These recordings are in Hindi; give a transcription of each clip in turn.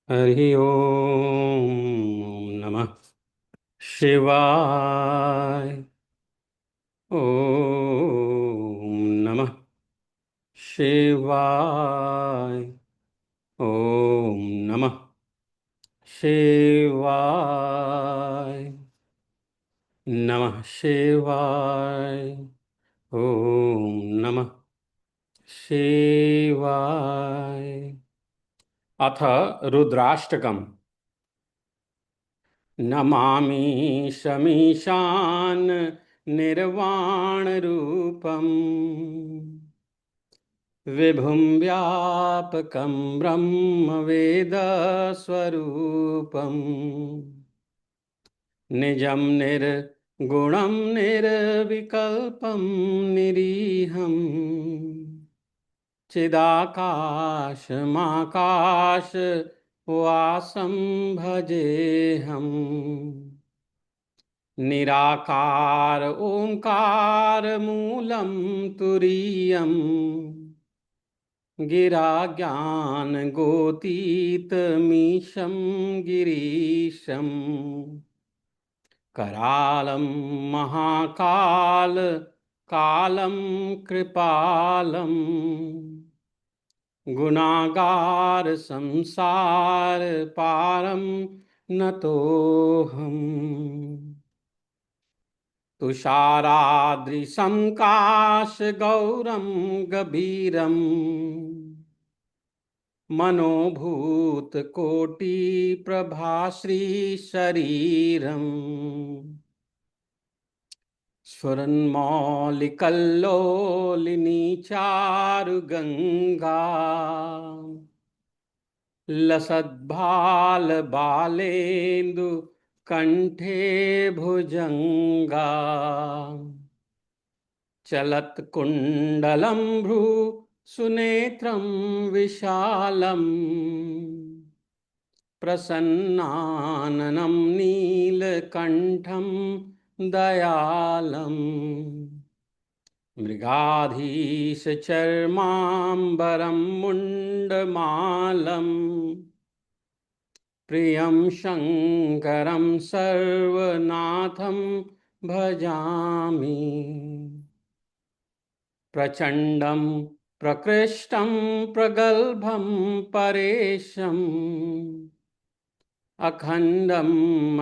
हरि ओम नमः शिवाय। ओम नमः शिवाय। ओम नमः शिवाय। नमः शिवाय। ओम नमः शिवाय। अथ रुद्राष्टकम्। नमामि शमीशान निर्वाणरूपम् विभुं व्यापकं ब्रह्मवेदस्वरूपम् निजं निर्गुणं निर्विकल्पं निरीहम् चिदाकाशमाकाशवासं भजेऽहम्। निराकार ओंकार मूलं तुरीयम् गिरा ज्ञान गोतीतमीशं गिरीशम् करालं महाकाल कालं कृपालं गुणागार संसार पारं नतोऽहम्। तुषाराद्रिसङ्काशगौरं गभीरम् मनोभूतकोटिप्रभाश्रीशरीरम् स्फुरन्मौलिकल्लोलिनी चारुगङ्गा लसद्भालबालेन्दु कंठे भुजंगा चलत्कुण्डलं भ्रू सुनेत्रं विशालम् प्रसन्नाननं नीलकण्ठं दयालम् मृगाधीशचर्माम्बरं मुण्डमालम् प्रियं शङ्करं सर्वनाथं भजामि। प्रचण्डं प्रकृष्टं प्रगल्भं परेशम् अखण्डं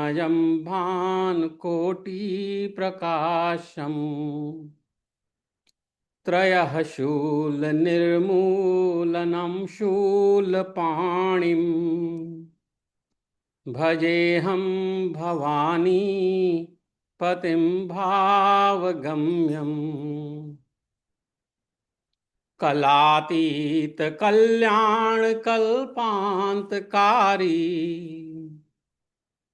अजं भानुकोटिप्रकाशम् त्रयः शूलनिर्मूलनं शूलपाणिम् भजेऽहं भवानी पतिं भावगम्यम्। कलातीत कल्याण कल्पान्तकारी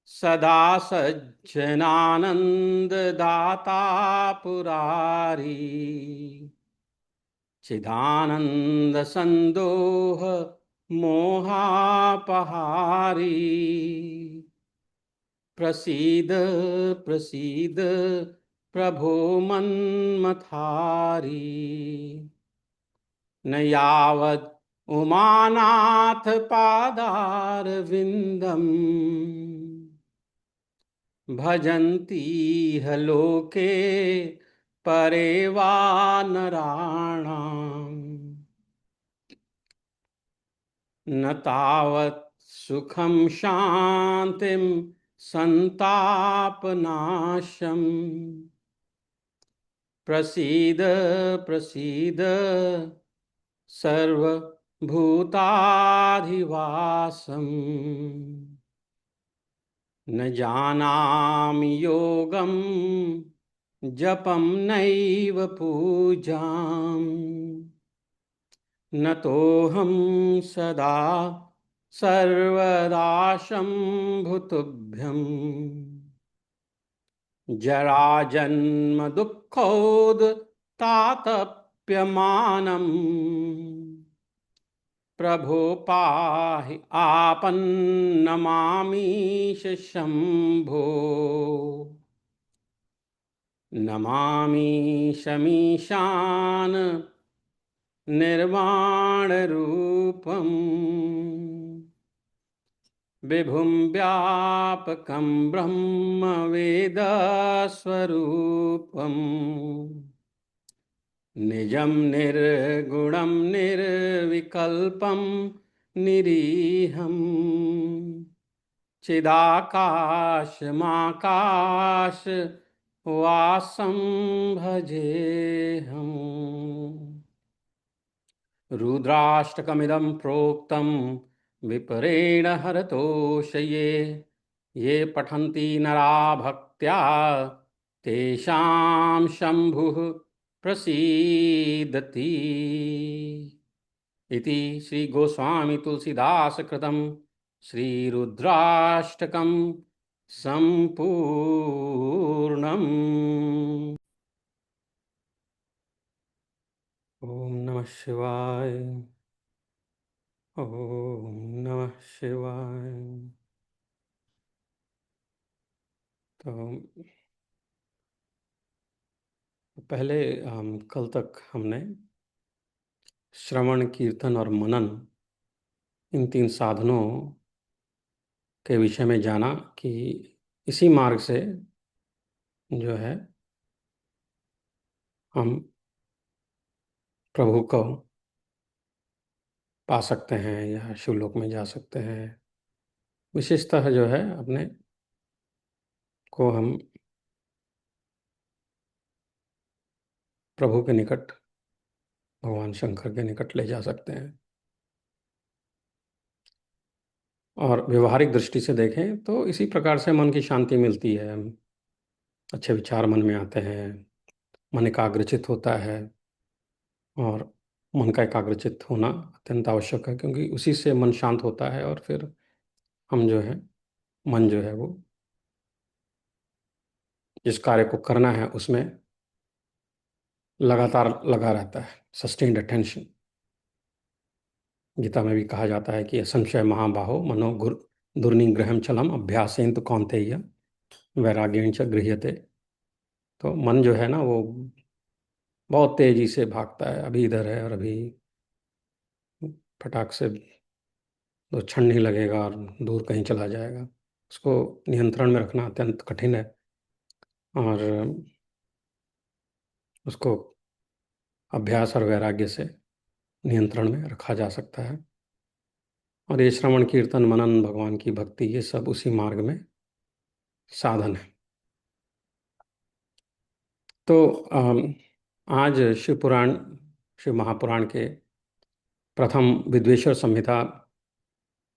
सदा सज्जनानंद दाता पुरारी चिदानंद संदोह मोहापहारी प्रसीद प्रसीद प्रभो मन्मथारी। न यावत् उमानाथ पादारविन्दम् भजन्ति ह लोके परे वा नराणाम् न तावत् सुखं शान्तिं संतापनाशम् प्रसीद प्रसीद सर्वभूताधिवासम्। न जानामि योगं जपं नैव पूजाम् न तोऽहं सदा सर्वदा शम्भुतुभ्यम्। जराजन्म दुःखोदतातप्यमानम् प्रभो पाहि आपन्नमामीश शम्भो। नमामि शमीशान निर्वाणरूपम् विभुं व्यापकं ब्रह्म वेदस्वरूपम् निजं निर्गुणं निर्विकल्पं निरीहम् चिदाकाशमाकाश वासं भजेऽहम् रुद्राष्टकमिदं प्रोक्तं विपरेण हरतोषये ये पठन्ति नरा भक्त्या तेषां शम्भुः प्रसीदति इति श्री गोस्वामी तुलसीदास कृतं श्री रुद्राष्टकं संपूर्णम्। ओम नमः शिवाय। ओम नमः शिवाय। तो पहले कल तक हमने श्रवण कीर्तन और मनन इन तीन साधनों के विषय में जाना कि इसी मार्ग से जो है हम प्रभु को पा सकते हैं या शिवलोक में जा सकते हैं। विशेषतः जो है अपने को हम प्रभु के निकट, भगवान शंकर के निकट ले जा सकते हैं। और व्यवहारिक दृष्टि से देखें तो इसी प्रकार से मन की शांति मिलती है, अच्छे विचार मन में आते हैं, मन एकाग्रचित होता है। और मन का एकाग्रचित होना अत्यंत आवश्यक है, क्योंकि उसी से मन शांत होता है और फिर हम जो है मन जो है वो जिस कार्य को करना है उसमें लगातार लगा रहता है, सस्टेन्ड अटेंशन। गीता में भी कहा जाता है कि असंशय महाबाहो मनो दुर्निग्रहम चलम अभ्यासेन तो कौन्तेय वैराग्येण च गृह्यते। तो मन जो है ना वो बहुत तेजी से भागता है, अभी इधर है और अभी फटाक से दो क्षण नहीं लगेगा और दूर कहीं चला जाएगा। उसको नियंत्रण में रखना अत्यंत कठिन है और उसको अभ्यास और वैराग्य से नियंत्रण में रखा जा सकता है। और ये श्रवण कीर्तन मनन भगवान की भक्ति ये सब उसी मार्ग में साधन है। तो आज शिव पुराण, शिव महापुराण के प्रथम विद्वेश्वर संहिता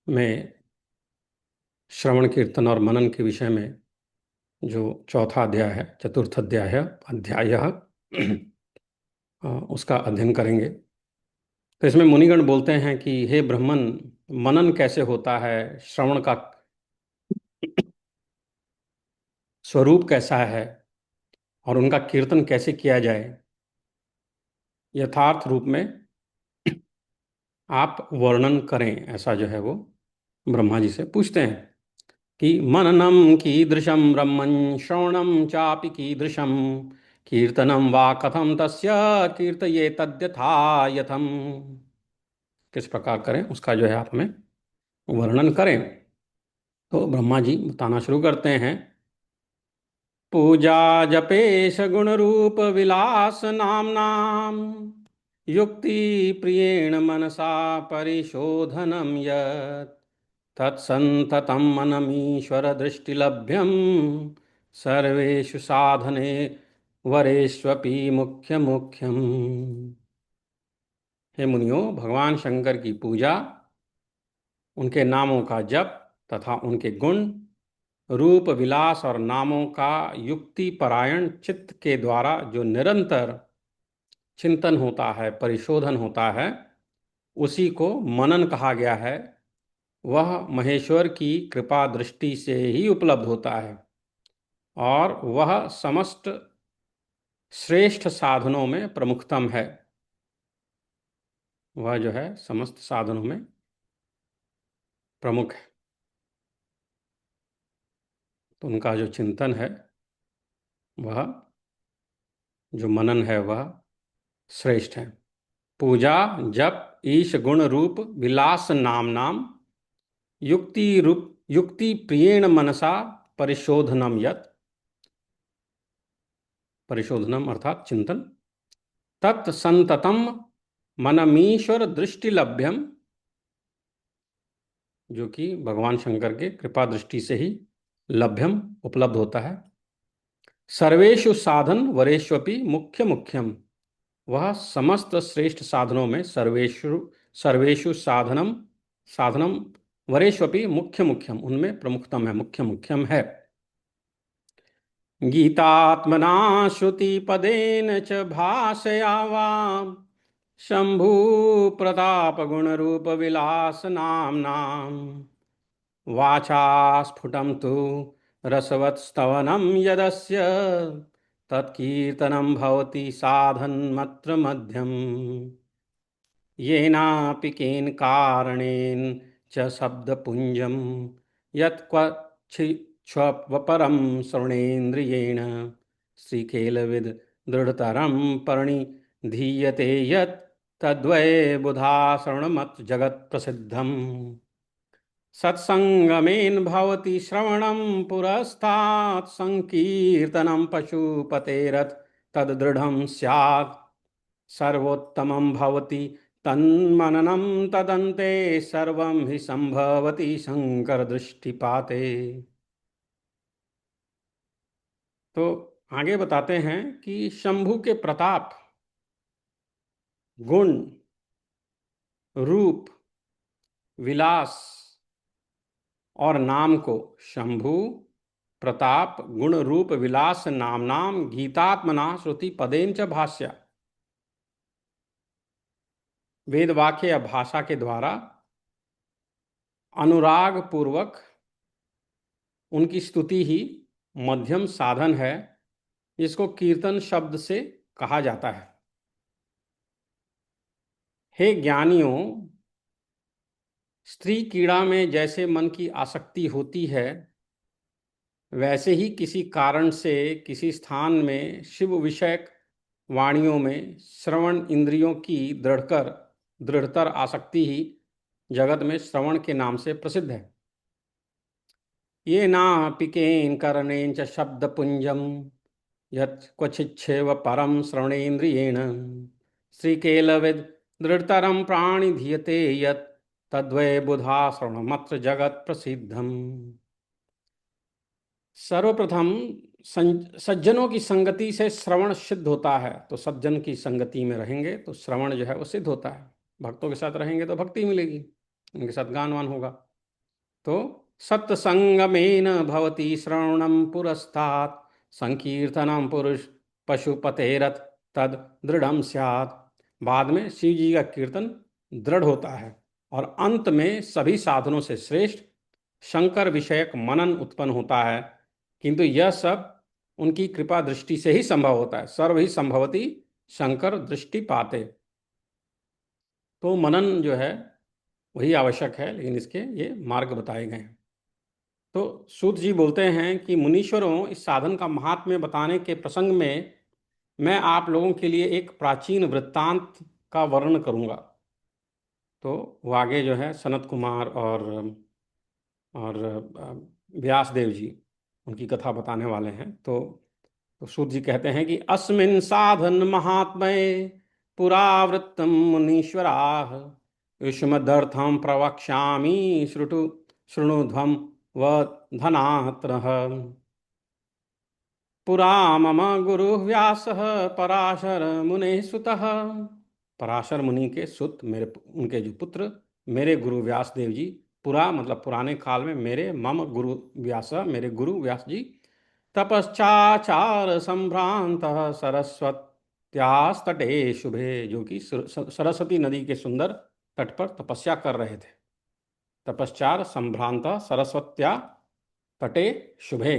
में श्रवण कीर्तन और मनन के विषय में जो चौथा अध्याय है, चतुर्थ अध्याय उसका अध्ययन करेंगे। तो इसमें मुनिगण बोलते हैं कि हे ब्राह्मण, मनन कैसे होता है, श्रवण का स्वरूप कैसा है और उनका कीर्तन कैसे किया जाए, यथार्थ रूप में आप वर्णन करें। ऐसा जो है वो ब्रह्मा जी से पूछते हैं कि मननम कीदृशम ब्रह्मन् श्रवणम चापि कीदृशम कीर्तनम वा कथम तस्य कीर्तये तद्यथा यथम। किस प्रकार करें उसका जो है आप हमें वर्णन करें। तो ब्रह्मा जी बताना शुरू करते हैं। पूजा जपेश गुण रूप विलास नामनाम युक्ति प्रियेण मनसा परिशोधनम यत् तत्संततं मनमीश्वर दृष्टिलभ्यं सर्वेषु साधने वरेष्वपि मुख्य मुख्यम। हे मुनियों, भगवान शंकर की पूजा, उनके नामों का जप तथा उनके गुण रूप विलास और नामों का युक्ति परायण चित्त के द्वारा जो निरंतर चिंतन होता है, परिशोधन होता है, उसी को मनन कहा गया है। वह महेश्वर की कृपा दृष्टि से ही उपलब्ध होता है और वह समस्त श्रेष्ठ साधनों में प्रमुखतम है। वह जो है समस्त साधनों में प्रमुख है। तो उनका जो चिंतन है, वह जो मनन है, वह श्रेष्ठ है। पूजा जप ईश गुण रूप विलास नाम नाम युक्ति रूप युक्ति प्रियेण मनसा परिशोधनम यत्, परिशोधनम अर्थात चिंतन, तत्संततम मनमीश्वर दृष्टिलभ्यम, जो कि भगवान शंकर के कृपा दृष्टि से ही लभ्यम उपलब्ध होता है। सर्वेषु साधन वरेष्वपि मुख्य मुख्यम, वह समस्त श्रेष्ठ साधनों में सर्वेषु सर्वेषु साधनम साधनम वरेष्वपि मुख्य मुख्यम, उनमें प्रमुखतम है, मुख्य मुख्यम है। गीतात्मना श्रुतिपदेन च भाषया वा शंभु प्रताप गुण रूप विलास नाम्नाम् वाचा स्फुटं तु रसवत्स्तवनं यदस्य तत्कीर्तनं भवति साधनमत्र मध्यम् येनापि केन कारणेन च शब्दपुञ्जं यत्क्वचिच्छ्वपरं श्रवणेन्द्रियेण श्रीकेलविद दृढ़तरं परिणिधीयते यत् तद्वै बुधा श्रवणमत् जगत् प्रसिद्धम् सत्संगमेन भवति श्रवणं पुरस्तात् संकीर्तनं पशुपतेरथ तद्दृढं स्यात् सर्वोत्तमं भवति तन्मननं तदन्ते सर्वं हि संभवति शंकर दृष्टिपाते। तो आगे बताते हैं कि शंभु के प्रताप, गुण, रूप, विलास और नाम को शंभु प्रताप गुण रूप विलास नामनाम गीतात्मना श्रुति पदेन च भाष्य, वेद वाक्य या भाषा के द्वारा अनुराग पूर्वक उनकी स्तुति ही मध्यम साधन है, इसको कीर्तन शब्द से कहा जाता है। हे ज्ञानियों, स्त्री कीड़ा में जैसे मन की आसक्ति होती है, वैसे ही किसी कारण से किसी स्थान में शिव विषयक वाणियों में श्रवण इंद्रियों की दृढ़तर आसक्ति ही जगत में श्रवण के नाम से प्रसिद्ध है। ये नापिकेन करणेन च शब्दपुंजम यत् क्वचिच्छेव परम श्रवणेन्द्रियेण श्रीकेलविद दृढ़तरम प्राणिधीयते यत् तद्वै बुधा श्रवणमत्र जगत प्रसिद्धम। सर्वप्रथम सज्जनों की संगति से श्रवण सिद्ध होता है, तो सज्जन की संगति में रहेंगे तो श्रवण जो है वो सिद्ध होता है। भक्तों के साथ रहेंगे तो भक्ति मिलेगी, उनके साथ गानवान होगा। तो सत्संगमेन भवति श्रवणम पुरस्तात् संकीर्तनम पुरुष पशुपतेरथ तद दृढ़म स्यात्। बाद में शिव जी का कीर्तन दृढ़ होता है और अंत में सभी साधनों से श्रेष्ठ शंकर विषयक मनन उत्पन्न होता है, किंतु यह सब उनकी कृपा दृष्टि से ही संभव होता है। सर्व ही संभवती शंकर दृष्टि पाते। तो मनन जो है वही आवश्यक है, लेकिन इसके ये मार्ग बताए गए हैं। तो सूत जी बोलते हैं कि मुनीश्वरों, इस साधन का महात्म्य बताने के प्रसंग में मैं आप लोगों के लिए एक प्राचीन वृत्तांत का वर्णन करूंगा। तो वो आगे जो है सनत कुमार और व्यास देव जी उनकी कथा बताने वाले हैं। तो सूत जी कहते हैं कि अस्मिन् साधन महात्मये पुरावृत्तम मुनीश्वराः युष्मदर्थं प्रवक्ष्यामि शृणुध्वं वधनात्रः। पुरा मम गुरु व्यासः पराशर मुने सुतः, पराशर मुनि के सुत मेरे उनके जो पुत्र मेरे गुरु व्यास देव जी, पुरा मतलब पुराने काल में, मेरे मम गुरु व्यास मेरे गुरु व्यास जी, तपश्चाचार संभ्रांत सरस्वत्यास्तटे शुभे, जो कि सरस्वती नदी के सुंदर तट पर तपस्या कर रहे थे। तपश्चार संभ्रांत सरस्वत्या तटे शुभे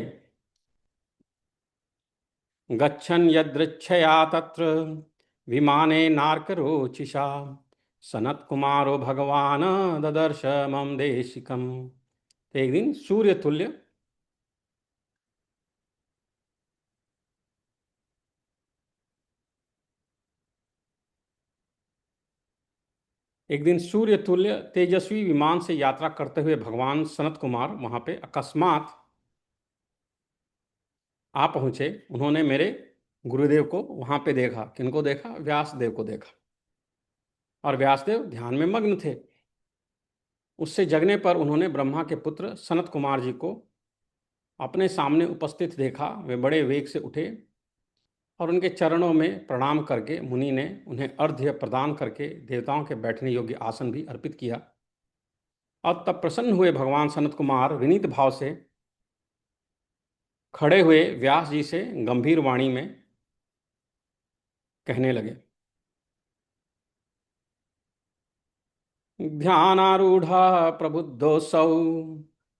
गच्छन् यदृच्छया तत्र विमाने नार्करोचिषा सनत कुमारो भगवान ददर्श मम देशिकम। एक दिन सूर्य तुल्य एक दिन सूर्य तुल्य तेजस्वी विमान से यात्रा करते हुए भगवान सनत कुमार वहां पे अकस्मात आ पहुंचे। उन्होंने मेरे गुरुदेव को वहां पे देखा। किनको देखा? व्यासदेव को देखा। और व्यासदेव ध्यान में मग्न थे। उससे जगने पर उन्होंने ब्रह्मा के पुत्र सनत कुमार जी को अपने सामने उपस्थित देखा। वे बड़े वेग से उठे और उनके चरणों में प्रणाम करके मुनि ने उन्हें अर्घ्य प्रदान करके देवताओं के बैठने योग्य आसन भी अर्पित किया। और तब प्रसन्न हुए भगवान सनत कुमार विनीत भाव से खड़े हुए व्यास जी से गंभीर वाणी में कहने लगे। ध्यानारूढ़ प्रबुद्धोऽसौ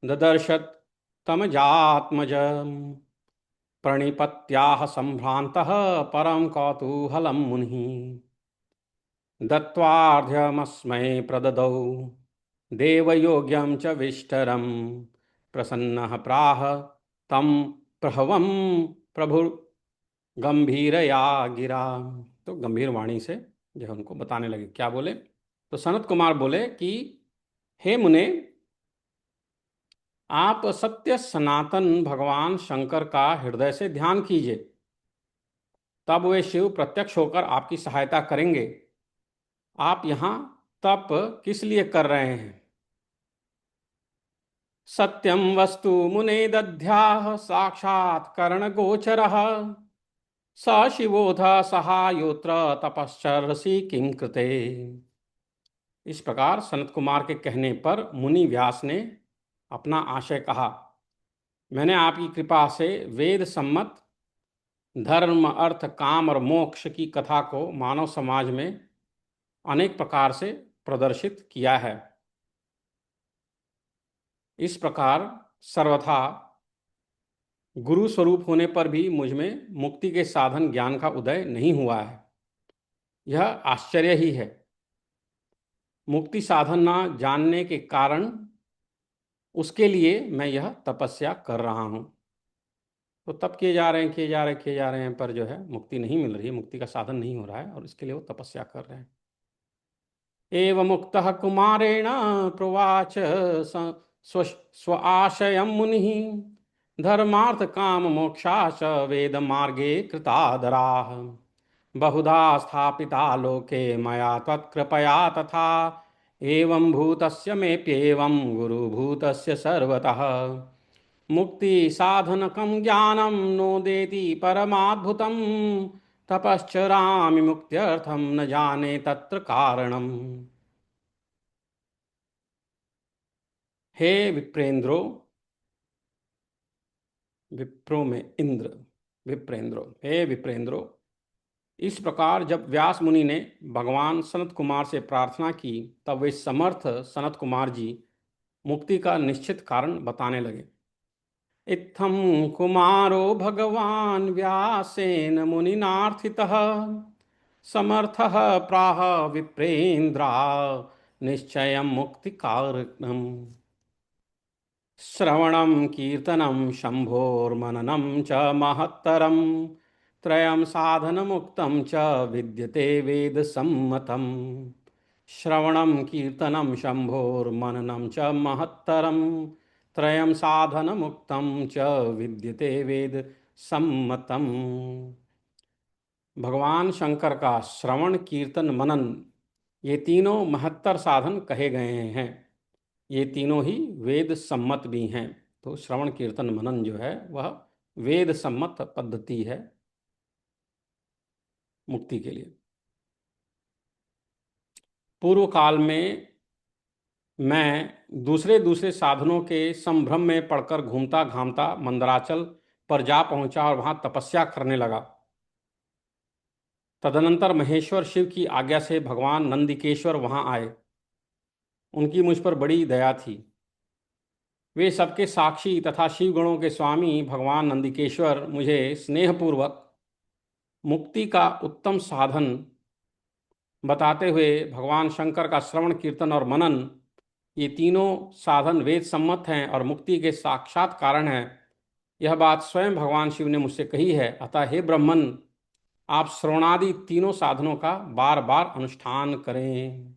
ददर्शत तमजात्मज प्रणिपत्याह संभ्रांतः परम कौतूहलं मुनिः दत्वार्घ्यमस्मै प्रददौ देवयोग्यं च विष्टरं प्रसन्नः प्राह तं प्रभवं प्रभु गंभीरया गिरा। तो गंभीर वाणी से जो है उनको बताने लगे। क्या बोले? तो सनत कुमार बोले कि हे मुने, आप सत्य सनातन भगवान शंकर का हृदय से ध्यान कीजिए, तब वे शिव प्रत्यक्ष होकर आपकी सहायता करेंगे। आप यहां तप किस लिए कर रहे हैं? सत्यम वस्तु मुने दध्याः साक्षात् कर्ण गोचरः स शिवोऽथ सहायोत्र तपश्चर्यसि किं कृते। इस प्रकार सनत कुमार के कहने पर मुनि व्यास ने अपना आशय कहा। मैंने आपकी कृपा से वेद सम्मत धर्म अर्थ काम और मोक्ष की कथा को मानव समाज में अनेक प्रकार से प्रदर्शित किया है। इस प्रकार सर्वथा गुरु स्वरूप होने पर भी मुझ में मुक्ति के साधन ज्ञान का उदय नहीं हुआ है। यह आश्चर्य ही है। मुक्ति साधन न जानने के कारण उसके लिए मैं यह तपस्या कर रहा हूं। तो तप किए जा रहे हैं, किए जा रहे हैं, किए जा रहे हैं, पर जो है मुक्ति नहीं मिल रही है, मुक्ति का साधन नहीं हो रहा है, और इसके लिए वो तपस्या कर रहे हैं। एवं मुक्तः कुमारेण प्रोवाच स्व आशयं मुनिः धर्मार्थ काम मोक्षाश्च वेद मार्गे कृतादराः बहुधा स्थापिता लोके मया त्वत्कृपया तथा एवं भूतस्य मेप्येवं गुरुभूतस्य सर्वतः मुक्ति साधनकं ज्ञानं नोदेति परमाद्भुतं तपश्चरामि मुक्त्यर्थं न जाने तत्र कारणम्। हे विप्रेंद्रो, विप्रो में इंद्र, विप्रेंद्रो, हे विप्रेंद्रो, इस प्रकार जब व्यास मुनि ने भगवान सनत कुमार से प्रार्थना की, तब वे समर्थ सनत कुमार जी मुक्ति का निश्चित कारण बताने लगे। इत्थं कुमारो भगवान व्यासेन मुनिनार्थितः समर्थः प्राह विप्रेन्द्रा निश्चयं मुक्तिकारकम् श्रवणं कीर्तनं शम्भोर्मननं च महत्तरं त्रयं साधनमुक्तं च विद्यते वेदसम्मतम् श्रवणं कीर्तनं शम्भोर्मननं च महत्तरं त्रयं साधनमुक्तं च विद्यते वेद सम्मतम्। भगवान शंकर का श्रवण कीर्तन मनन, ये तीनों महत्तर साधन कहे गए हैं। ये तीनों ही वेद सम्मत भी हैं। तो श्रवण कीर्तन मनन जो है वह वेद सम्मत पद्धति है मुक्ति के लिए। पूर्व काल में मैं दूसरे दूसरे साधनों के संभ्रम में पड़कर घूमता घामता मंदराचल पर जा पहुंचा और वहां तपस्या करने लगा। तदनंतर महेश्वर शिव की आज्ञा से भगवान नंदिकेश्वर वहां आए। उनकी मुझ पर बड़ी दया थी। वे सबके साक्षी तथा शिव गणों के स्वामी भगवान नंदिकेश्वर मुझे स्नेहपूर्वक मुक्ति का उत्तम साधन बताते हुए भगवान शंकर का श्रवण कीर्तन और मनन, ये तीनों साधन वेद सम्मत हैं और मुक्ति के साक्षात कारण हैं, यह बात स्वयं भगवान शिव ने मुझसे कही है। अतः हे ब्रह्मन, आप श्रवणादि तीनों साधनों का बार बार अनुष्ठान करें।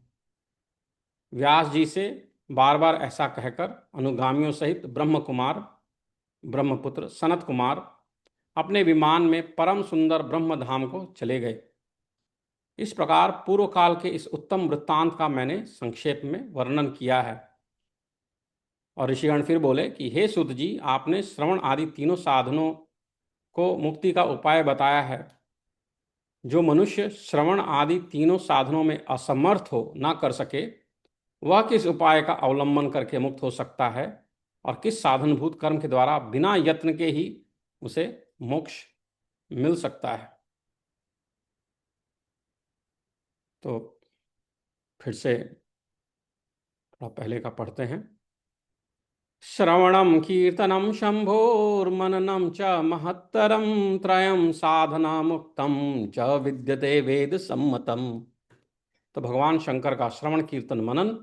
व्यास जी से बार बार ऐसा कहकर अनुगामियों सहित ब्रह्म कुमार, ब्रह्मपुत्र सनत कुमार अपने विमान में परम सुंदर ब्रह्म धाम को चले गए। इस प्रकार पूर्व काल के इस उत्तम वृत्तांत का मैंने संक्षेप में वर्णन किया है। और ऋषिगण फिर बोले कि हे सूत जी, आपने श्रवण आदि तीनों साधनों को मुक्ति का उपाय बताया है। जो मनुष्य श्रवण आदि तीनों साधनों में असमर्थ हो, ना कर सके, वह किस उपाय का अवलंबन करके मुक्त हो सकता है, और किस साधनभूत कर्म के द्वारा बिना यत्न के ही उसे मोक्ष मिल सकता है। तो फिर से थोड़ा पहले का पढ़ते हैं। श्रवणम कीर्तनम शंभोर्मननम च महत्तरम त्रयम साधना मुक्तम च विद्यते वेद सम्मतम। तो भगवान शंकर का श्रवण कीर्तन मनन,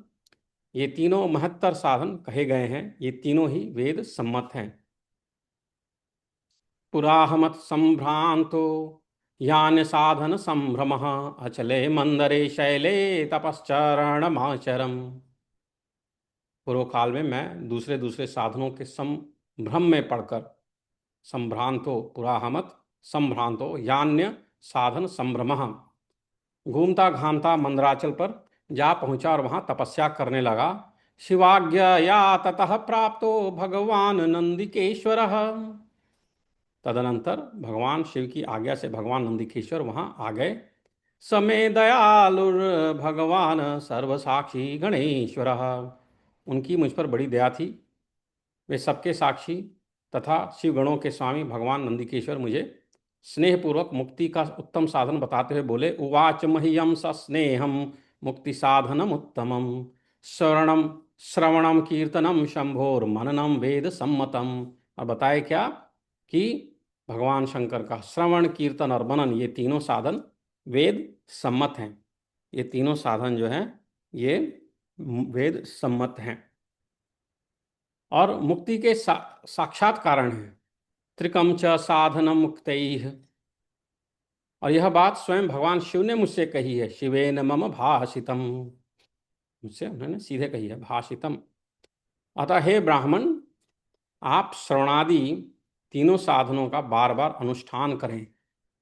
ये तीनों महत्तर साधन कहे गए हैं। ये तीनों ही वेद सम्मत हैं। पुराहमत संभ्रांतो यान साधन संभ्रम अचले मंदरे शैले तपश्चरणमाचरम। पूर्व काल में मैं दूसरे दूसरे साधनों के संभ्रम में पढ़कर, संभ्रांतो पुराहमत संभ्रांतो यान्य साधन संभ्रम, घूमता घामता मंदराचल पर जा पहुंचा और वहां तपस्या करने लगा। शिवाज्ञया ततः प्राप्तो भगवान नंदिकेश्वर। तदनंतर भगवान शिव की आज्ञा से भगवान नंदिकेश्वर वहां आ गए। समय दयालुर भगवान सर्वसाक्षी गणेश्वर। उनकी मुझ पर बड़ी दया थी। वे सबके साक्षी तथा शिवगणों के स्वामी भगवान नंदिकेश्वर मुझे स्नेहपूर्वक मुक्ति का उत्तम साधन बताते हुए बोले, उवाच मह्यम सस्नेहम मुक्ति साधनम उत्तमम श्रवणम श्रवणम कीर्तनम शंभोर मननम वेद सम्मतम। और बताए क्या कि भगवान शंकर का श्रवण कीर्तन और मनन, ये तीनों साधन वेद सम्मत हैं। ये तीनों साधन जो हैं ये वेद सम्मत हैं और मुक्ति के साक्षात कारण हैं। त्रिकम च साधन मुक्तैः। और यह बात स्वयं भगवान शिव ने मुझसे कही है। शिवेन मम भाषितम, मुझसे उन्होंने सीधे कही है, भाषितम। अतः हे ब्राह्मण, आप श्रवणादि तीनों साधनों का बार बार अनुष्ठान करें।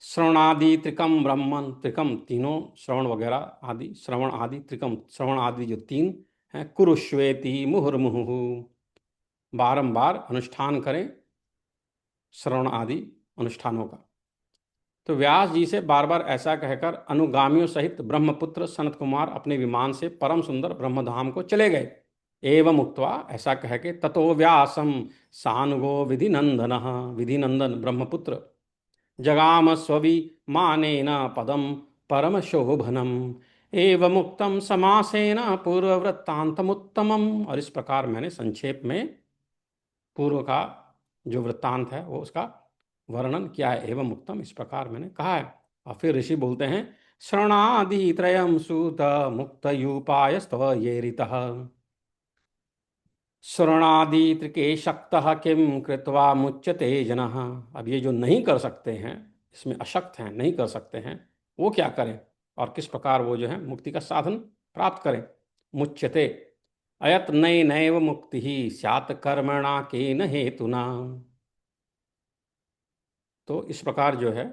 श्रवणादि त्रिकम ब्रह्मन, त्रिकम तीनों श्रवण वगैरह आदि, श्रवण आदि त्रिकम श्रवण आदि जो तीन हैं, कुरुष्वेति मुहुर्मुहु, बारंबार अनुष्ठान करें श्रवण आदि अनुष्ठानों का। तो व्यास जी से बार बार ऐसा कहकर अनुगामियों सहित ब्रह्मपुत्र सनत कुमार अपने विमान से परम सुंदर ब्रह्मधाम को चले गए। एवं उक्त्वा, ऐसा कह के, ततो व्यासम सानुगो विधि नंदन, विधि नंदन ब्रह्मपुत्र जगाम स्वि मानेन पदम परम शोभनम एवं मुक्तम समासेन पूर्ववृत्तांतमुत्तमम। और इस प्रकार मैंने संक्षेप में पूर्व का जो वृत्तांत है वो उसका वर्णन किया है। एवं मुक्तम, इस प्रकार मैंने कहा है। और फिर ऋषि बोलते हैं, श्रवणादि त्रयम सूत मुक्तयूपाय स्तव ये ऋतः श्रवणादि त्रिके शक्तः किम कृत्वा मुच्यते जनः। अब ये जो नहीं कर सकते हैं, इसमें अशक्त हैं, नहीं कर सकते हैं, वो क्या करें और किस प्रकार वो जो है मुक्ति का साधन प्राप्त करें। मुच्यते अयत नय नैव मुक्ति ही स्यात् कर्मणा केन हेतुना। तो इस प्रकार जो है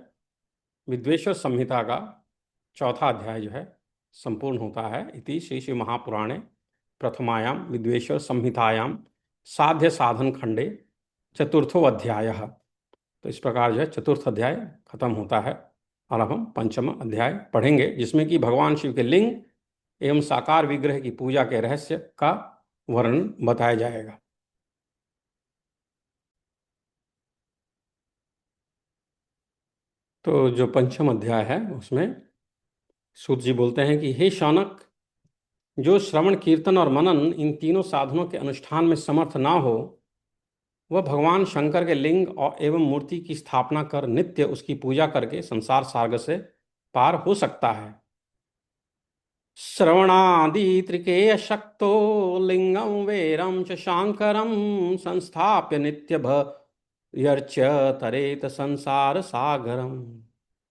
विद्वेश्वर संहिता का चौथा अध्याय जो है संपूर्ण होता है। इति श्री श्री महापुराणे प्रथमायाम विद्वेश्वर संहितायाम साध्य साधन खंडे चतुर्थो अध्याय। तो इस प्रकार जो है चतुर्थ अध्याय खत्म होता है और अब हम पंचम अध्याय पढ़ेंगे, जिसमें कि भगवान शिव के लिंग एवं साकार विग्रह की पूजा के रहस्य का वर्णन बताया जाएगा। तो जो पंचम अध्याय है उसमें सूत जी बोलते हैं कि हे शौनक, जो श्रवण कीर्तन और मनन इन तीनों साधनों के अनुष्ठान में समर्थ ना हो, वह भगवान शंकर के लिंग और एवं मूर्ति की स्थापना कर नित्य उसकी पूजा करके संसार सागर से पार हो सकता है। श्रवणादि त्रिकेय शक्तो लिंगम वेरम च शांकरम संस्थाप्य नित्य भर्च तरेत संसार सागरम।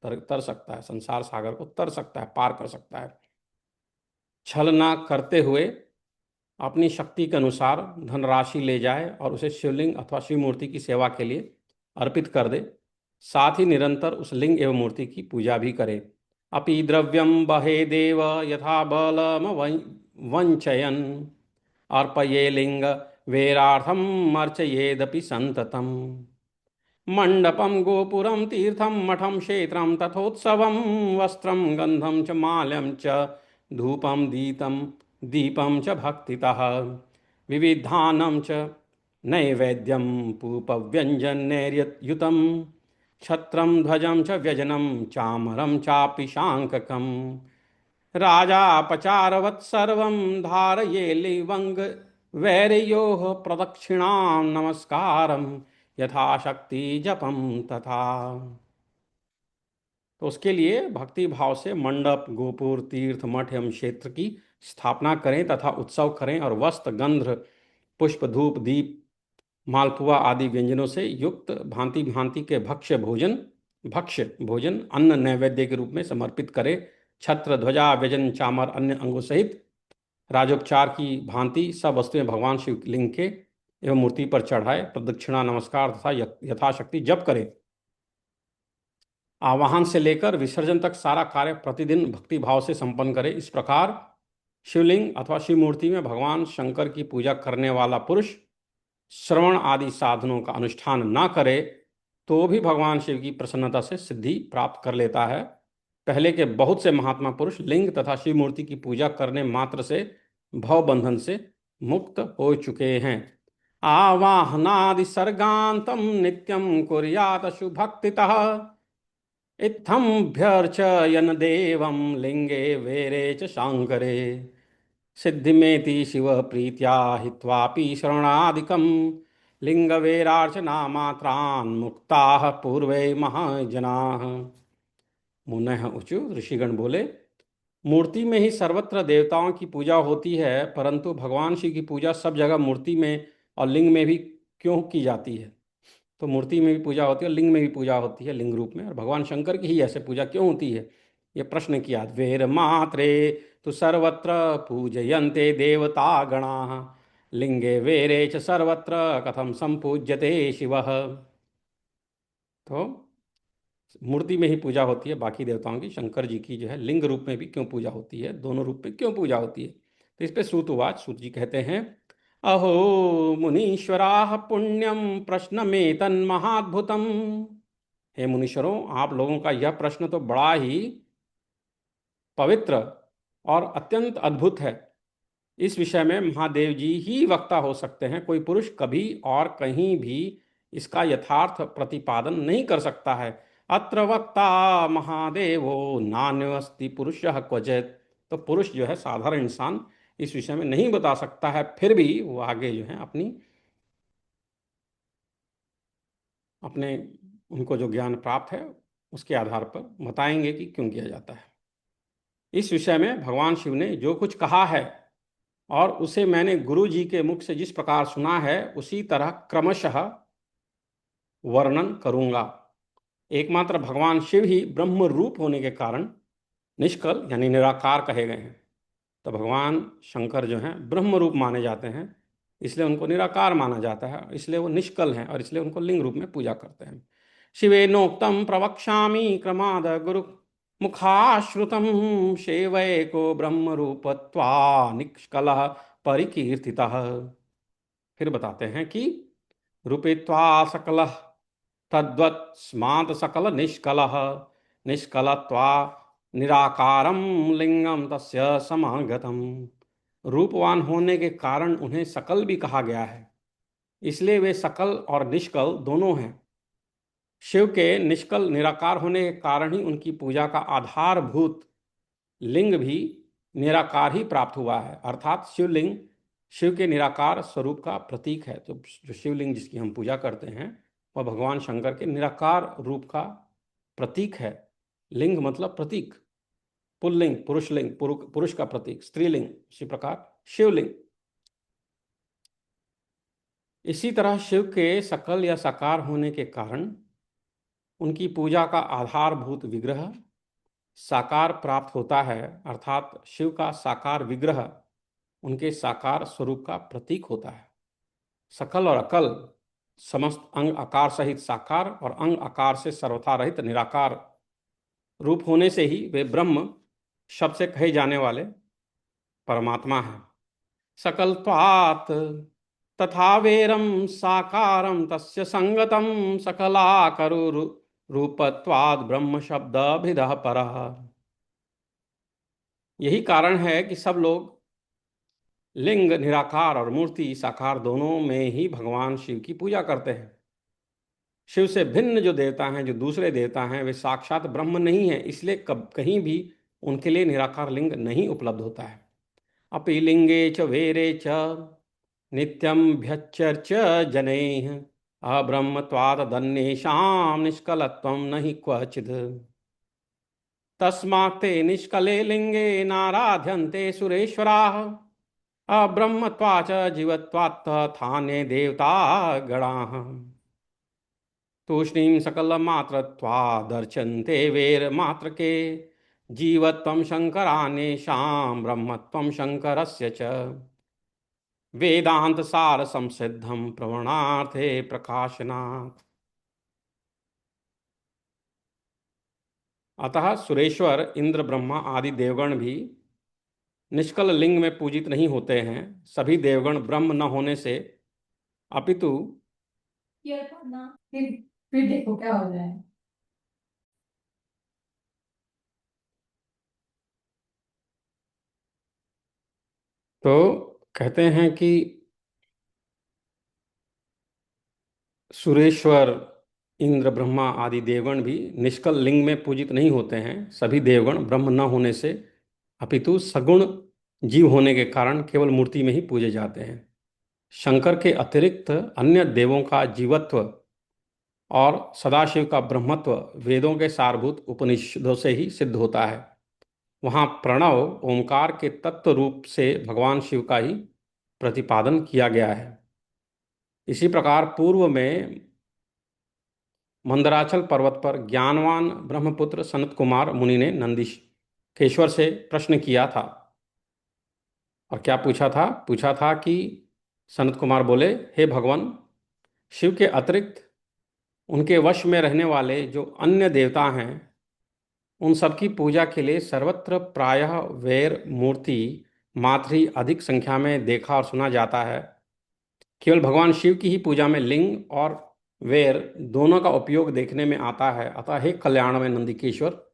तर सकता है, संसार सागर को तर सकता है, पार कर सकता है। छल ना करते हुए अपनी शक्ति के अनुसार धनराशि ले जाए और उसे शिवलिंग अथवा शिव मूर्ति की सेवा के लिए अर्पित कर दे। साथ ही निरंतर उस लिंग एवं मूर्ति की पूजा भी करे। अपि द्रव्यम बहे देव यथा बलम वंचयन अर्पये लिंग वेरार्थम अर्चयेदपि संततम। मंडपम गोपुरम तीर्थम मठम क्षेत्रम तथोत्सवम वस्त्रम गंधम च माल्यम च धूपम दीतम दीपम च भक्तितः विविधानम च नैवेद्यम पूपव्यंजनैर्युतम छत्रम ध्वजम च व्यजनम चामरम चापि शांककम राजा पचारवत् सर्वं धारयेलिवंग वैर्योः प्रदक्षिणां नमस्कारं यथाशक्ति जपम तथा। तो उसके लिए भक्ति भाव से मंडप गोपुर तीर्थ मठ एवं क्षेत्र की स्थापना करें तथा उत्सव करें और वस्त्र गंध पुष्प धूप दीप मालपुआ आदि व्यंजनों से युक्त भांति भांति के भक्ष्य भोजन अन्न नैवेद्य के रूप में समर्पित करे। छत्र ध्वजा व्यजन चामर अन्य अंगों सहित राजोपचार की भांति सब वस्तुएं भगवान शिवलिंग के एवं मूर्ति पर चढ़ाए, प्रदक्षिणा नमस्कार तथा यथाशक्ति जप करे। आवाहन से लेकर विसर्जन तक सारा कार्य प्रतिदिन भक्ति भाव से संपन्न करे। इस प्रकार शिवलिंग अथवा शिव मूर्ति में भगवान शंकर की पूजा करने वाला पुरुष श्रवण आदि साधनों का अनुष्ठान ना करे तो भी भगवान शिव की प्रसन्नता से सिद्धि प्राप्त कर लेता है। पहले के बहुत से महात्मा पुरुष लिंग तथा शिव मूर्ति की पूजा करने मात्र से भव बंधन से मुक्त हो चुके हैं। आवाहनादि सर्गांतम नित्यम कुर्यात शुभक्तितः इत्थमभ्यर्चयन् देवं लिंगे वेरे च शांकरे सिद्धिमेति शिव प्रीत्या हित्वापि शरणादिकं लिंगवेरार्चना मात्रान् मुक्ताः पूर्वे महाजनाः। मुनः ऊचु ऋषिगण बोले, मूर्ति में ही सर्वत्र देवताओं की पूजा होती है, परंतु भगवान शिव की पूजा सब जगह मूर्ति में और लिंग में भी क्यों की जाती है? तो मूर्ति में भी पूजा होती है और लिंग में भी पूजा होती है लिंग रूप में, और भगवान शंकर की ही ऐसे पूजा क्यों होती है? ये प्रश्न किया। वेर मात्रे तो सर्वत्र पूजयन्ते देवता गणाः लिंगे वेरे च सर्वत्र कथम संपूज्यते शिवः। तो मूर्ति में ही पूजा होती है बाकी देवताओं की, शंकर जी की जो है लिंग रूप में भी क्यों पूजा होती है, दोनों रूप में क्यों पूजा होती है? तो इस पे सूतवाच सूत जी कहते हैं, अहो मुनीश्वराः पुण्यम प्रश्न में तन्महाद्भुतम। हे मुनीश्वरों, आप लोगों का यह प्रश्न तो बड़ा ही पवित्र और अत्यंत अद्भुत है। इस विषय में महादेव जी ही वक्ता हो सकते हैं, कोई पुरुष कभी और कहीं भी इसका यथार्थ प्रतिपादन नहीं कर सकता है। अत्र वक्ता महादेवो नान्यस्ति पुरुषः क्वचित्। तो पुरुष जो है साधारण इंसान इस विषय में नहीं बता सकता है, फिर भी वो आगे जो है अपने उनको जो ज्ञान प्राप्त है उसके आधार पर बताएंगे कि क्यों किया जाता है। इस विषय में भगवान शिव ने जो कुछ कहा है और उसे मैंने गुरु जी के मुख से जिस प्रकार सुना है उसी तरह क्रमशः वर्णन करूंगा। एकमात्र भगवान शिव ही ब्रह्म रूप होने के कारण निष्कल यानी निराकार कहे गए हैं। तो भगवान शंकर जो हैं ब्रह्म रूप माने जाते हैं, इसलिए उनको निराकार माना जाता है, इसलिए वो निष्कल हैं और इसलिए उनको लिंग रूप में पूजा करते हैं। शिवेनोक्तम प्रवक्ष्यामि क्रमाद गुरु मुखाश्रुतम सेवैको ब्रह्म रूपत्वा निष्कलः परिकीर्तितः। फिर बताते हैं कि रूपित्वा सकलः तद्वत् स्मात् सकल निष्कलः निष्कलत्वा निराकारम लिंगम तस्य समागतम। रूपवान होने के कारण उन्हें सकल भी कहा गया है, इसलिए वे सकल और निष्कल दोनों हैं। शिव के निष्कल निराकार होने के कारण ही उनकी पूजा का आधारभूत लिंग भी निराकार ही प्राप्त हुआ है, अर्थात शिवलिंग शिव के निराकार स्वरूप का प्रतीक है। तो जो शिवलिंग जिसकी हम पूजा करते हैं वह भगवान शंकर के निराकार रूप का प्रतीक है। लिंग मतलब प्रतीक, पुल्लिंग पुरुषलिंग पुरुष का प्रतीक, स्त्रीलिंग इसी प्रकार शिवलिंग। इसी तरह शिव के सकल या साकार होने के कारण उनकी पूजा का आधारभूत विग्रह साकार प्राप्त होता है, अर्थात शिव का साकार विग्रह उनके साकार स्वरूप का प्रतीक होता है। सकल और अकल, समस्त अंग आकार सहित साकार और अंग आकार से सर्वथा रहित निराकार रूप होने से ही वे ब्रह्म शब्द से कहे जाने वाले परमात्मा है। सकलत्वात् तथा वेरम साकारम तस्य संगतम सकलाकरु रूपत्वाद ब्रह्म शब्द भिदः परः। यही कारण है कि सब लोग लिंग निराकार और मूर्ति साकार दोनों में ही भगवान शिव की पूजा करते हैं। शिव से भिन्न जो देवता हैं, जो दूसरे देवता हैं, वे साक्षात ब्रह्म नहीं है, इसलिए कहीं भी उनके लिए निराकार लिंग नहीं उपलब्ध होता है। अपि लिंगे च वेरे च नित्यं भ्यच्चर्च जनैः अब्रह्मत्वादन्येषां निष्कलत्वं न हि क्वचित् तस्मात् ते निष्कले लिंगे नाराध्यन्ते सुरेश्वराः अब्रह्मत्वाच्च जीवत्वात् थाने देवता गणाः तूष्णीं सकलमात्रत्वादर्चन्ते वेरमात्रके जीवत्वं शङ्करान्येषां ब्रह्मत्वं शङ्करस्य च वेदांत सार संसिद्धम प्रवणार्थे प्रकाशनात्। अतः सुरेश्वर, इंद्र, ब्रह्मा आदि देवगण भी निष्कल लिंग में पूजित नहीं होते हैं। सभी देवगण ब्रह्म न होने से अपितु फिर देखो क्या हो जाए। तो कहते हैं कि सुरेश्वर, इंद्र, ब्रह्मा आदि देवगण भी निष्कल लिंग में पूजित नहीं होते हैं। सभी देवगण ब्रह्म न होने से अपितु सगुण जीव होने के कारण केवल मूर्ति में ही पूजे जाते हैं। शंकर के अतिरिक्त अन्य देवों का जीवत्व और सदाशिव का ब्रह्मत्व वेदों के सारभूत उपनिषदों से ही सिद्ध होता है। वहाँ प्रणव ओंकार के तत्व रूप से भगवान शिव का ही प्रतिपादन किया गया है। इसी प्रकार पूर्व में मंदराचल पर्वत पर ज्ञानवान ब्रह्मपुत्र सनत कुमार मुनि ने नंदीकेश्वर से प्रश्न किया था। और क्या पूछा था? पूछा था कि सनत कुमार बोले, हे भगवान, शिव के अतिरिक्त उनके वश में रहने वाले जो अन्य देवता हैं, उन सबकी पूजा के लिए सर्वत्र प्रायः वैर मूर्ति मात्र ही अधिक संख्या में देखा और सुना जाता है। केवल भगवान शिव की ही पूजा में लिंग और वैर दोनों का उपयोग देखने में आता है। अतः हे कल्याण में नंदिकेश्वर,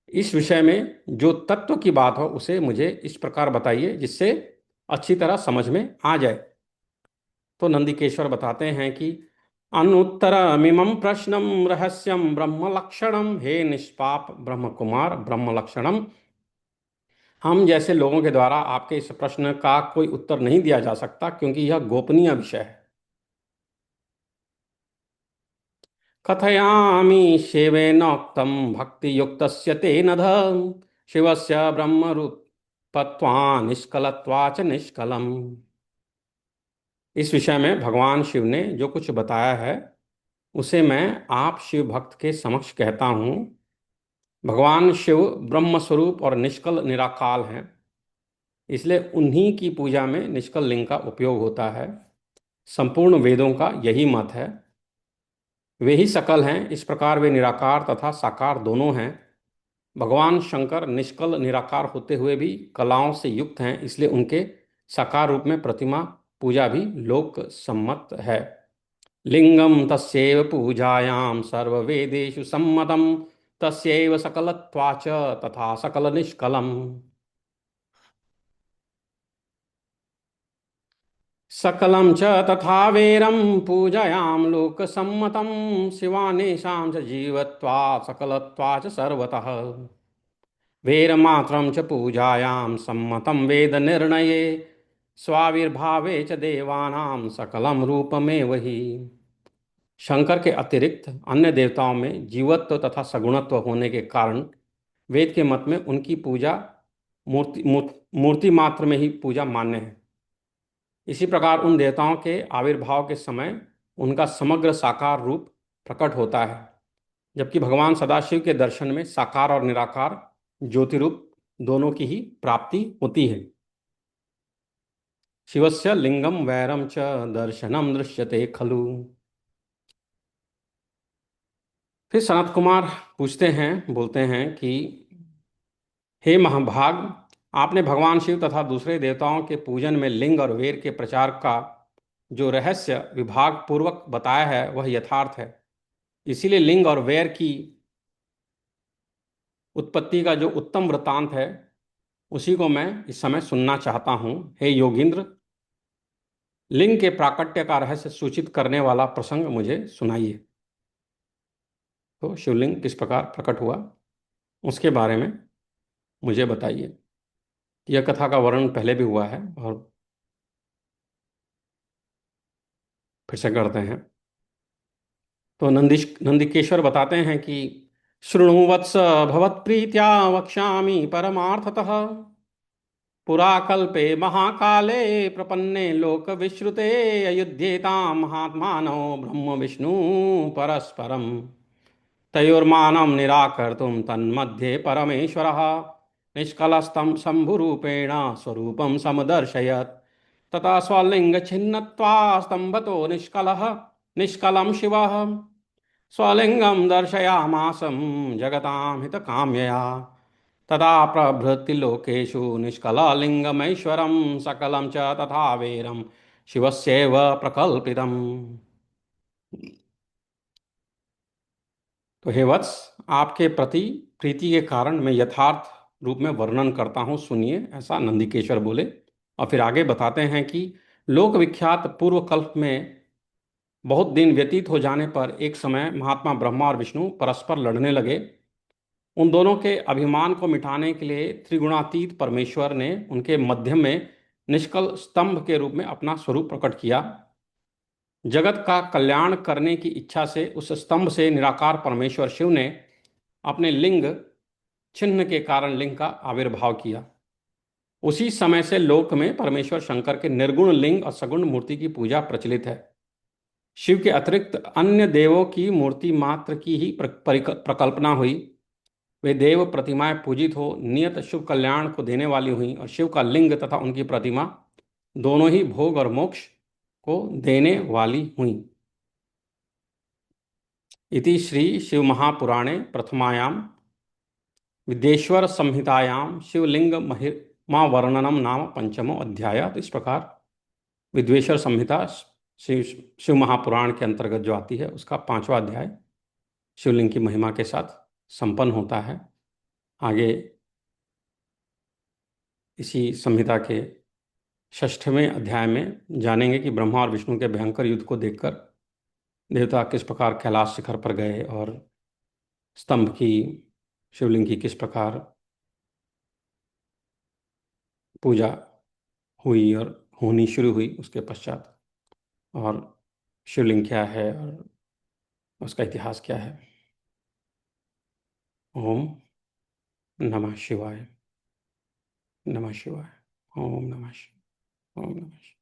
इस विषय में जो तत्व की बात हो उसे मुझे इस प्रकार बताइए जिससे अच्छी तरह समझ में आ जाए। तो नंदिकेश्वर बताते हैं कि अनुत्तरमिमं प्रश्नं रहस्यं ब्रह्मलक्षणं हे निष्पाप ब्रह्म कुमार ब्रह्मलक्षणम। हम जैसे लोगों के द्वारा आपके इस प्रश्न का कोई उत्तर नहीं दिया जा सकता, क्योंकि यह गोपनीय विषय है। कथयामि शिवेनोक्तं भक्तियुक्तस्य तेन शिवस्य ब्रह्मरूपत्वा निष्कलत्वाच निष्कलम। इस विषय में भगवान शिव ने जो कुछ बताया है उसे मैं आप शिव भक्त के समक्ष कहता हूँ। भगवान शिव ब्रह्म स्वरूप और निष्कल निराकाल हैं, इसलिए उन्हीं की पूजा में निष्कल लिंग का उपयोग होता है। संपूर्ण वेदों का यही मत है। वे ही सकल हैं, इस प्रकार वे निराकार तथा साकार दोनों हैं। भगवान शंकर निष्कल निराकार होते हुए भी कलाओं से युक्त हैं, इसलिए उनके साकार रूप में प्रतिमा पूजा भी लोक सम्मत है। लिंगम तस्यैव पूजायां सर्ववेदेषु सम्मतम तस्यैव सकलत्वाच तथा सकल निष्कलम। सकलं च तथा वेरं पूजायां लोकसम्मतं शिवानेषां च जीवत्वात् सकलत्वात् सर्वतः वेरमात्रं च पूजायां सम्मतं वेदनिर्णये स्वाविर्भावे च देवानां सकलं रूपमेव हि। शंकर के अतिरिक्त अन्य देवताओं में जीवत्व तथा सगुणत्व होने के कारण वेद के मत में उनकी पूजा मूर्ति मात्र में ही पूजा मान्य है। इसी प्रकार उन देवताओं के आविर्भाव के समय उनका समग्र साकार रूप प्रकट होता है, जबकि भगवान सदाशिव के दर्शन में साकार और निराकार ज्योति रूप दोनों की ही प्राप्ति होती है। शिवस्य लिंगम वैरम च दर्शनम दृश्यते खलु। फिर सनत कुमार पूछते हैं, बोलते हैं कि हे महाभाग, आपने भगवान शिव तथा दूसरे देवताओं के पूजन में लिंग और वेर के प्रचार का जो रहस्य विभाग पूर्वक बताया है वह यथार्थ है। इसीलिए लिंग और वेर की उत्पत्ति का जो उत्तम वृत्तांत है उसी को मैं इस समय सुनना चाहता हूं। हे योगींद्र, लिंग के प्राकट्य का रहस्य सूचित करने वाला प्रसंग मुझे सुनाइए। तो शिवलिंग किस प्रकार प्रकट हुआ उसके बारे में मुझे बताइए। यह कथा का वर्णन पहले भी हुआ है और फिर से करते हैं। तो नंदिकेश्वर बताते हैं कि शृणु वत्स भवत्प्रीत्या वक्ष्यामि परमार्थतः, पुरा कल्पे महाकाले प्रपन्ने लोक विश्रुते अयुध्येतां महात्मानो ब्रह्म विष्णु परस्परम्, तयोर्मानं निराकर्तुं तन्मध्ये परमेश्वरः निष्कलस्तं शम्भुरूपेण स्वरूपं समदर्शयत्। तथा स्वलिङ्गछिन्नत्वा स्तम्भतो निष्कलः निष्कलं शिवः स्वलिङ्गं दर्शयामासं जगतां हितकाम्यया। तदा प्रभृति लोकेषु निष्कललिङ्गमैश्वरं सकलं च तथा वीरं शिवस्यैव प्रकल्पितम्। तो हे वत्स, आपके प्रति प्रीति के कारण मैं यथार्थ रूप में वर्णन करता हूँ, सुनिए, ऐसा नंदिकेश्वर बोले। और फिर आगे बताते हैं कि लोक विख्यात पूर्व कल्प में बहुत दिन व्यतीत हो जाने पर एक समय महात्मा ब्रह्मा और विष्णु परस्पर लड़ने लगे। उन दोनों के अभिमान को मिटाने के लिए त्रिगुणातीत परमेश्वर ने उनके मध्य में निष्कल स्तंभ के रूप में अपना स्वरूप प्रकट किया। जगत का कल्याण करने की इच्छा से उस स्तंभ से निराकार परमेश्वर शिव ने अपने लिंग चिन्ह के कारण लिंग का आविर्भाव किया। उसी समय से लोक में परमेश्वर शंकर के निर्गुण लिंग और सगुण मूर्ति की पूजा प्रचलित है। शिव के अतिरिक्त अन्य देवों की मूर्ति मात्र की ही प्रकल्पना हुई। वे देव प्रतिमाएं पूजित हो नियत शुभ कल्याण को देने वाली हुई और शिव का लिंग तथा उनकी प्रतिमा दोनों ही भोग और मोक्ष को देने वाली हुई। इति श्री शिव महापुराणे प्रथमायां विद्येश्वर संहितायां शिवलिंग महिमा वर्णनम नाम पंचमो अध्याय। तो इस प्रकार विद्वेश्वर संहिता शिव शिव महापुराण के अंतर्गत जो आती है उसका 5वां अध्याय शिवलिंग की महिमा के साथ संपन्न होता है। आगे इसी संहिता के 6वें अध्याय में जानेंगे कि ब्रह्मा और विष्णु के भयंकर युद्ध को देखकर देवता किस प्रकार कैलाश शिखर पर गए और स्तंभ की शिवलिंग की किस प्रकार पूजा हुई और होनी शुरू हुई उसके पश्चात, और शिवलिंग क्या है और उसका इतिहास क्या है। ओम नमः शिवाय। नमः शिवाय। ओम नमः शिवाय। ओम नमः शिवाय।